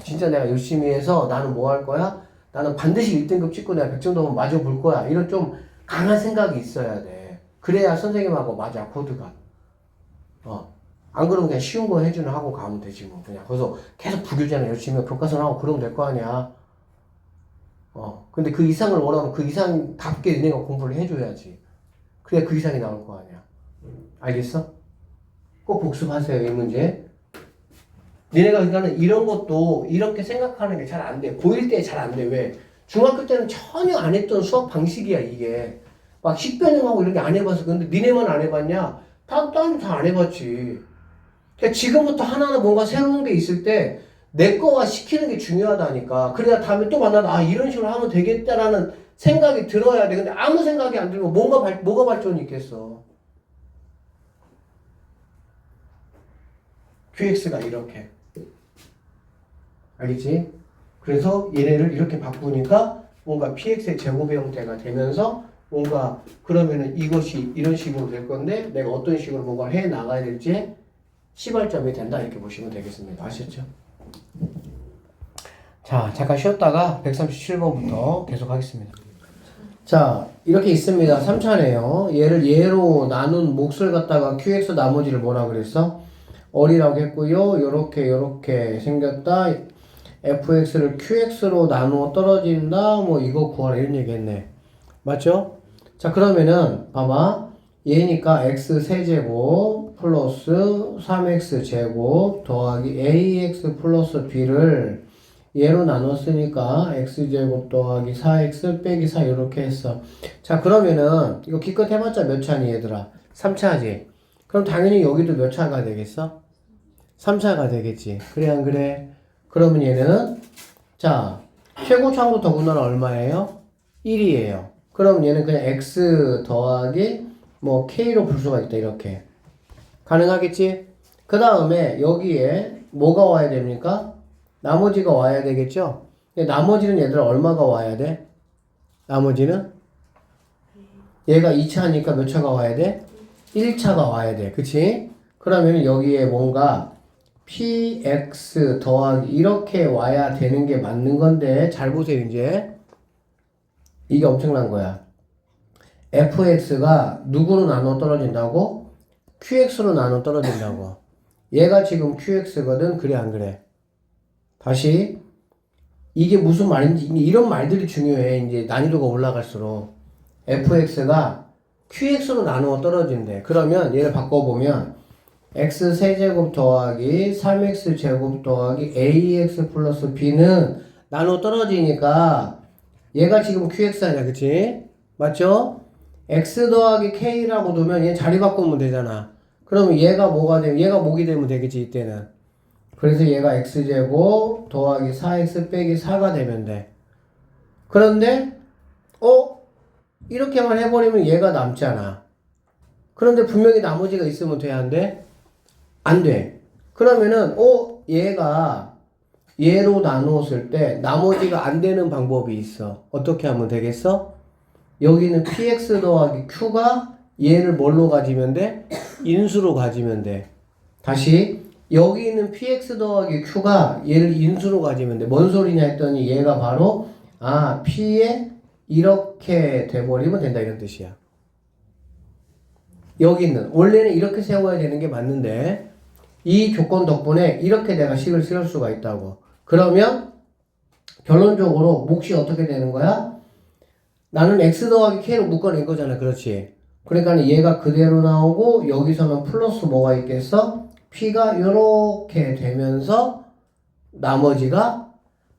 진짜 내가 열심히 해서 나는 뭐 할 거야? 나는 반드시 1등급 찍고 내가 100점도면 맞아 볼 거야. 이런 좀 강한 생각이 있어야 돼. 그래야 선생님하고 맞아, 코드가. 안 그러면 그냥 쉬운 거 해주는 하고 가면 되지 뭐. 그냥 거기서 계속 부교재나 열심히 교과서 나오고 그러면 될 거 아니야. 근데 그 이상을 원하면 그 이상답게 너네가 공부를 해줘야지. 그래야 그 이상이 나올 거 아니야. 알겠어? 꼭 복습하세요, 이 문제. 니네가 그러니까는 이런 것도 이렇게 생각하는 게 잘 안 돼. 고1 때 잘 안 돼. 왜? 중학교 때는 전혀 안 했던 수학 방식이야, 이게. 막 식변형하고 이런 게 안 해봐서. 근데 니네만 안 해봤냐? 다 안 해봤지. 그러니까 지금부터 하나하나 뭔가 새로운 게 있을 때 내 거와 시키는 게 중요하다니까. 그래야 다음에 또 만나도 이런 식으로 하면 되겠다라는 생각이 들어야 돼. 근데 아무 생각이 안 들면 뭐가 발전이 있겠어. QX가 이렇게. 알겠지? 그래서 얘네를 이렇게 바꾸니까 뭔가 PX의 제곱의 형태가 되면서 뭔가 그러면은 이것이 이런 식으로 될 건데 내가 어떤 식으로 뭔가 해 나가야 될지 시발점이 된다 이렇게 보시면 되겠습니다. 아셨죠? 자, 잠깐 쉬었다가 137번부터 계속 하겠습니다. 자, 이렇게 있습니다. 3차네요. 얘를 얘로 나눈 몫을 갖다가 QX 나머지를 뭐라 그랬어? 어리라고 했고요. 요렇게 생겼다. FX를 QX로 나누어 떨어진다. 뭐 이거 구하라 이런 얘기 했네. 맞죠? 자, 그러면은 봐봐. 얘니까 x 세제곱 플러스 3x 제곱 더하기 ax 플러스 b를 얘로 나눴으니까 x제곱 더하기 4x 빼기 4 이렇게 했어. 자, 그러면은 이거 기껏 해봤자 몇 차니 얘들아? 3차지. 그럼 당연히 여기도 몇 차가 되겠어? 3차가 되겠지. 그래 안 그래? 그러면 얘는 자, 최고차항부터 분할은 얼마예요? 1이에요. 그럼 얘는 그냥 x 더하기 뭐 k로 풀 수가 있다 이렇게. 가능하겠지? 그 다음에 여기에 뭐가 와야 됩니까? 나머지가 와야 되겠죠? 근데 나머지는 얘들아 얼마가 와야 돼? 나머지는? 얘가 2차니까 몇 차가 와야 돼? 1차가 와야 돼. 그치? 그러면 여기에 뭔가 px 더하기 이렇게 와야 되는 게 맞는 건데 잘 보세요 이제. 이게 엄청난 거야. fx가 누구로 나눠 떨어진다고? qx로 나눠 떨어진다고. 얘가 지금 qx거든. 그래 안 그래? 다시 이게 무슨 말인지 이런 말들이 중요해. 이제 난이도가 올라갈수록 fx가 qx로 나누어 떨어진대. 그러면 얘를 바꿔보면 x 세제곱 더하기 3x 제곱 더하기 ax 플러스 b는 나누어 떨어지니까 얘가 지금 qx 아니야. 그치? 맞죠? x 더하기 k라고 두면 얘 자리 바꾸면 되잖아. 그러면 얘가 뭐가 되면 얘가 뭐이 되면 되겠지 이때는. 그래서 얘가 x제곱 더하기 4x 빼기 4가 되면 돼. 그런데 이렇게만 해버리면 얘가 남잖아. 그런데 분명히 나머지가 있으면 돼 안 돼? 안 돼. 그러면은 얘가 얘로 나누었을 때 나머지가 안 되는 방법이 있어. 어떻게 하면 되겠어? 여기는 px 더하기 q가 얘를 뭘로 가지면 돼? 인수로 가지면 돼. 다시 여기 있는 px 더하기 q가 얘를 인수로 가지면 돼. 뭔 소리냐 했더니 얘가 바로 p에 이렇게 돼버리면 된다 이런 뜻이야. 여기는 원래는 이렇게 세워야 되는 게 맞는데 이 조건 덕분에 이렇게 내가 식을 쓸 수가 있다고. 그러면 결론적으로 몫이 어떻게 되는 거야? 나는 x 더하기 k로 묶어낸 거잖아. 그렇지? 그러니까 얘가 그대로 나오고 여기서는 플러스 뭐가 있겠어? p가 이렇게 되면서 나머지가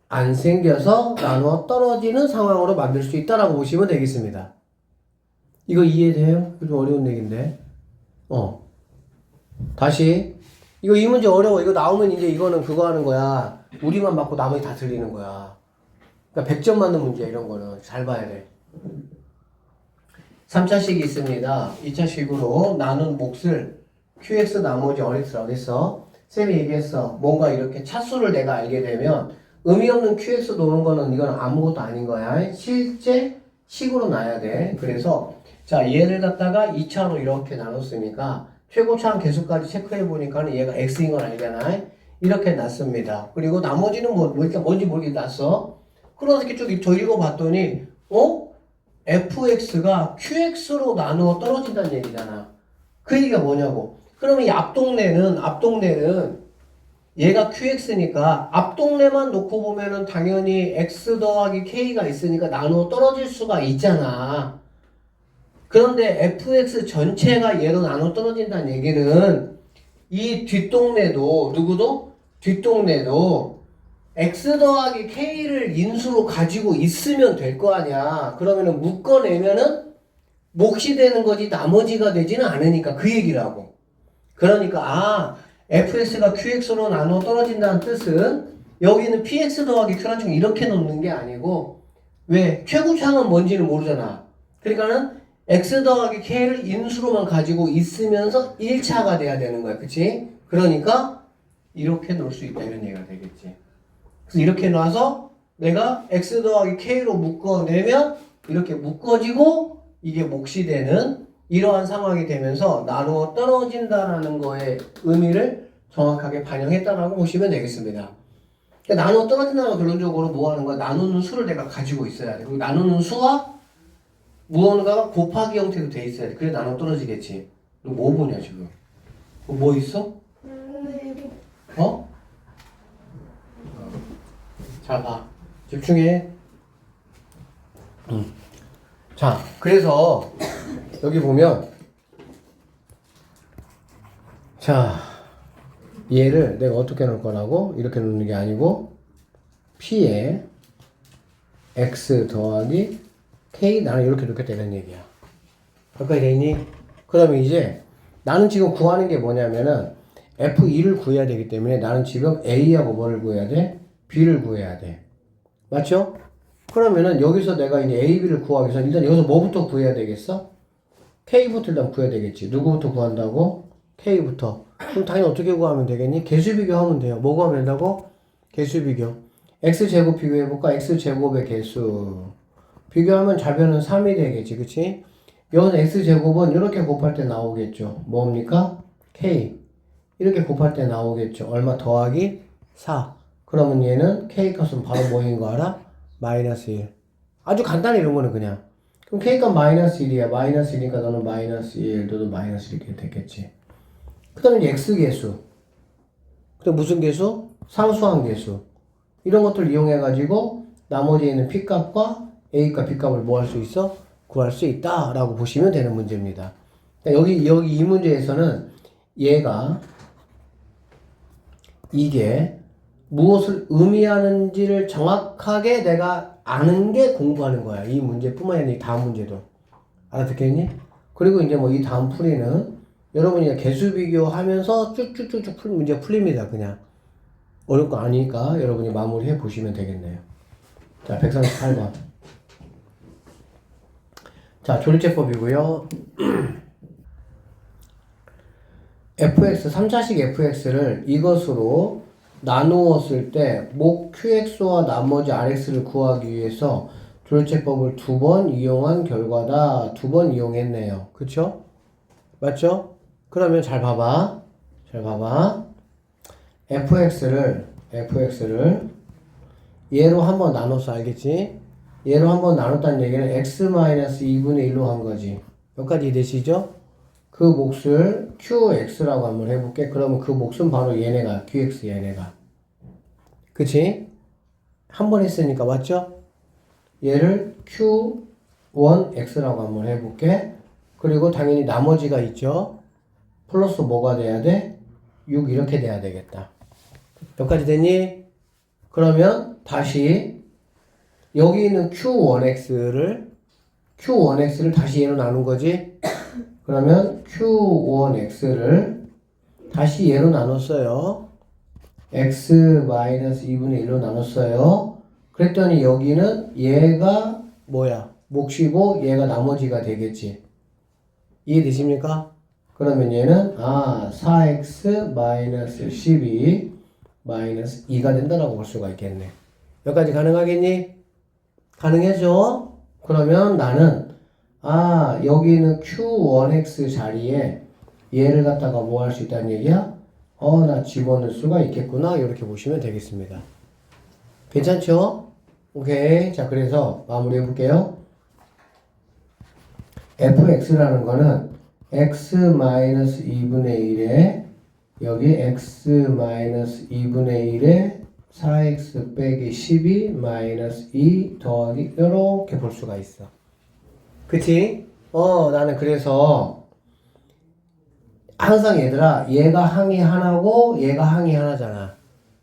안 생겨서 나누어 떨어지는 상황으로 만들 수 있다라고 보시면 되겠습니다. 이거 이해돼요? 좀 어려운 얘기인데. 다시. 이 문제 어려워. 이거 나오면 이제 이거는 그거 하는 거야. 우리만 맞고 나머지 다 틀리는 거야. 그러니까 100점 맞는 문제야, 이런 거는. 잘 봐야 돼. 3차식이 있습니다. 2차식으로 나눈 몫을 QX 나머지 어리스라고 했어. 쌤이 얘기했어. 뭔가 이렇게 차수를 내가 알게 되면 의미 없는 QX 노는 거는 이건 아무것도 아닌 거야. 실제 식으로 놔야 돼. 그래서 자 얘를 갖다가 2차로 이렇게 나눴으니까 최고차항 개수까지 체크해 보니까 얘가 X인 걸 알잖아. 이렇게 놨습니다. 그리고 나머지는 뭔지 모르게 놨어. 그러서 이렇게 쭉 더 읽어봤더니 fx가 qx로 나누어 떨어진다는 얘기잖아. 그 얘기가 뭐냐고. 그러면 이 앞동네는 얘가 qx니까 앞동네만 놓고 보면은 당연히 x 더하기 k가 있으니까 나누어 떨어질 수가 있잖아. 그런데 fx 전체가 얘로 나누어 떨어진다는 얘기는 이 뒷동네도 뒷동네도 x 더하기 k를 인수로 가지고 있으면 될 거 아니야. 그러면은 묶어내면은 몫이 되는 거지 나머지가 되지는 않으니까 그 얘기라고. 그러니까 fx가 qx로 나누어 떨어진다는 뜻은 여기는 px 더하기 q란 총 이렇게 놓는 게 아니고 왜? 최고차항은 뭔지는 모르잖아. 그러니까는 x 더하기 k를 인수로만 가지고 있으면서 1차가 돼야 되는 거야. 그치? 그러니까 이렇게 놓을 수 있다 이런 얘기가 되겠지. 그래서 이렇게 놔서 내가 x 더하기 k로 묶어내면 이렇게 묶어지고 이게 몫이 되는 이러한 상황이 되면서 나누어 떨어진다라는 거의 의미를 정확하게 반영했다라고 보시면 되겠습니다. 그러니까 나누어 떨어진다는 건 결론적으로 뭐 하는 거야? 나누는 수를 내가 가지고 있어야 돼. 그리고 나누는 수와 무언가가 곱하기 형태로 돼 있어야 돼. 그래 나눠 떨어지겠지. 너 뭐 보냐 지금? 뭐 있어? 어? 자, 봐. 집중해. 자, 그래서 여기 보면 자, 얘를 내가 어떻게 놓을 거라고? 이렇게 놓는 게 아니고 P에 X 더하기 K 나는 이렇게 놓겠다는 얘기야. 여기까지 되니? 그러면 이제 나는 지금 구하는 게 뭐냐면은 F2를 구해야 되기 때문에 나는 지금 A하고 뭐를 구해야 돼? B를 구해야 돼. 맞죠? 그러면은 여기서 내가 이제 A, B를 구하기 위해서 일단 여기서 뭐부터 구해야 되겠어? K부터 일단 구해야 되겠지. 누구부터 구한다고? K부터. 그럼 당연히 어떻게 구하면 되겠니? 개수 비교하면 돼요. 뭐 구하면 된다고? 개수 비교. X제곱 비교해볼까? X제곱의 개수. 비교하면 좌변은 3이 되겠지. 그치? 여기서 X제곱은 이렇게 곱할 때 나오겠죠. 뭡니까? K. 이렇게 곱할 때 나오겠죠. 얼마 더하기 4. 그러면 얘는 K 값은 바로 뭐인 거 알아? 마이너스 1. 아주 간단해 이런 거는 그냥. 그럼 K값 마이너스 1이야. 마이너스 1이니까 너는 마이너스 1, 너도 마이너스 1 이렇게 됐겠지. 그 다음에 X계수. 그 다음 무슨 계수? 상수항 계수. 이런 것들 이용해가지고 나머지에 있는 P값과 A값, B값을 뭐 할 수 있어? 구할 수 있다 라고 보시면 되는 문제입니다. 여기 이 문제에서는 얘가 이게 무엇을 의미하는지를 정확하게 내가 아는 게 공부하는 거야. 이 문제뿐만 아니라 이 다음 문제도. 알아듣겠니? 그리고 이제 뭐 이 다음 풀이는 여러분이 개수 비교하면서 쭉쭉쭉쭉 문제 풀립니다. 그냥. 어려운 거 아니니까 여러분이 마무리해 보시면 되겠네요. 자, 138번. 자, 조립제법이고요. fx, 3차식 fx를 이것으로 나누었을 때 목 qx와 나머지 rx를 구하기 위해서 조립제법을 2번 이용한 결과다. 2번 이용했네요. 그쵸? 맞죠? 그러면 잘 봐봐. 잘 봐봐. fx를 얘로 한번 나눠서 알겠지? 얘로 한번 나눴다는 얘기는 x-2분의 1로 한 거지. 여기까지 되시죠? 그 몫을 qx라고 한번 해볼게. 그러면 그 몫은 바로 얘네가 qx 얘네가. 그치? 한 번 했으니까 맞죠? 얘를 q1x라고 한번 해볼게. 그리고 당연히 나머지가 있죠? 플러스 뭐가 돼야 돼? 6 이렇게 돼야 되겠다. 여기까지 됐니? 그러면 다시 여기 있는 q1x를 다시 얘로 나눈 거지? 그러면 q1x를 다시 얘로 나눴어요. x-2분의 1로 나눴어요. 그랬더니 여기는 얘가 뭐야? 몫이고 얘가 나머지가 되겠지. 이해되십니까? 그러면 얘는 4x-12 마이너스 2가 된다라고 볼 수가 있겠네. 여기까지 가능하겠니? 가능해져? 그러면 나는 여기는 q1x 자리에 얘를 갖다가 뭐 할 수 있다는 얘기야? 나 집어넣을 수가 있겠구나. 이렇게 보시면 되겠습니다. 괜찮죠? 오케이. 자, 그래서 마무리 해볼게요. fx라는 거는 x-2분의 1에 여기 x-2분의 1에 4x 빼기 12 마이너스 2 더하기 이렇게 볼 수가 있어. 그치? 나는 그래서 항상 얘들아 얘가 항이 하나고 얘가 항이 하나잖아.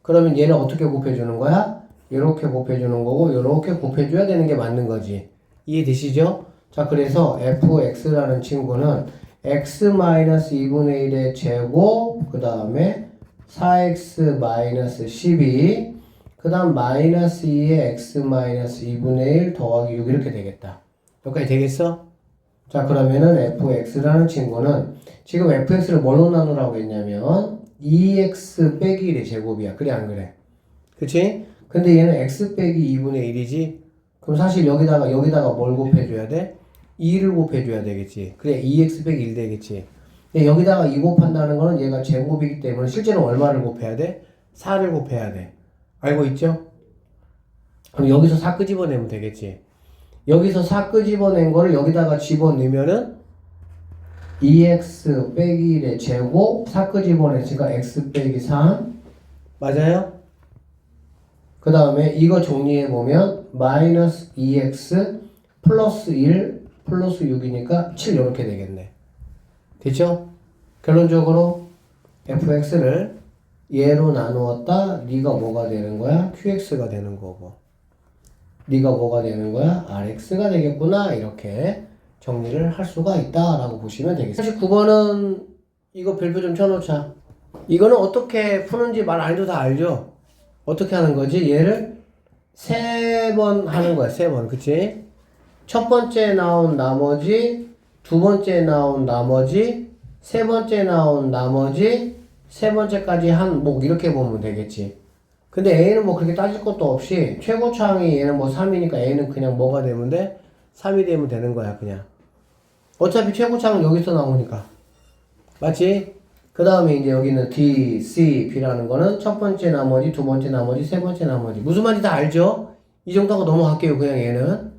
그러면 얘는 어떻게 곱해주는 거야? 이렇게 곱해주는 거고 이렇게 곱해줘야 되는 게 맞는 거지. 이해되시죠? 자, 그래서 fx라는 친구는 x-2분의 1의 제곱 그 다음에 4x-12 그 다음 마이너스 2에 x-2분의 1 더하기 6 이렇게 되겠다. 여기까지 되겠어? 자, 그러면은 fx라는 친구는 지금 fx를 뭘로 나누라고 했냐면 2x 빼기 1의 제곱이야. 그래 안 그래? 그치? 근데 얘는 x 빼기 2분의 1이지? 그럼 사실 여기다가 뭘 곱해줘야 돼? 2를 곱해줘야 되겠지. 그래 2x 빼기 1 되겠지. 여기다가 2 곱한다는 거는 얘가 제곱이기 때문에 실제로 얼마를 곱해야 돼? 4를 곱해야 돼. 알고 있죠? 그럼 여기서 4 끄집어내면 되겠지. 여기서 4 끄집어낸 거를 여기다가 집어넣으면은 2x 빼기 1의 제곱 4 끄집어냈으니까 x 빼기 3 맞아요? 그 다음에 이거 정리해보면 마이너스 2x 플러스 1 플러스 6이니까 7 이렇게 되겠네. 됐죠? 결론적으로 fx를 얘로 나누었다. 네가 뭐가 되는 거야? qx가 되는 거고 네가 뭐가 되는 거야? rx가 되겠구나. 이렇게 정리를 할 수가 있다라고 보시면 되겠습니다. 39번은 이거 별표 좀 쳐놓자. 이거는 어떻게 푸는지 말 안 해도 다 알죠? 어떻게 하는 거지? 얘를 3번 하는 거야. 3번. 그치? 첫 번째 나온 나머지, 두 번째 나온 나머지, 세 번째 나온 나머지, 세 번째까지 한 목 이렇게 보면 되겠지. 근데 A는 뭐 그렇게 따질 것도 없이 최고차항이 얘는 뭐 3이니까 A는 그냥 뭐가 되면 돼? 3이 되면 되는 거야 그냥. 어차피 최고차항은 여기서 나오니까. 맞지? 그 다음에 이제 여기는 D, C, B라는 거는 첫 번째 나머지, 두 번째 나머지, 세 번째 나머지. 무슨 말인지 다 알죠? 이 정도 하고 넘어갈게요 그냥 얘는.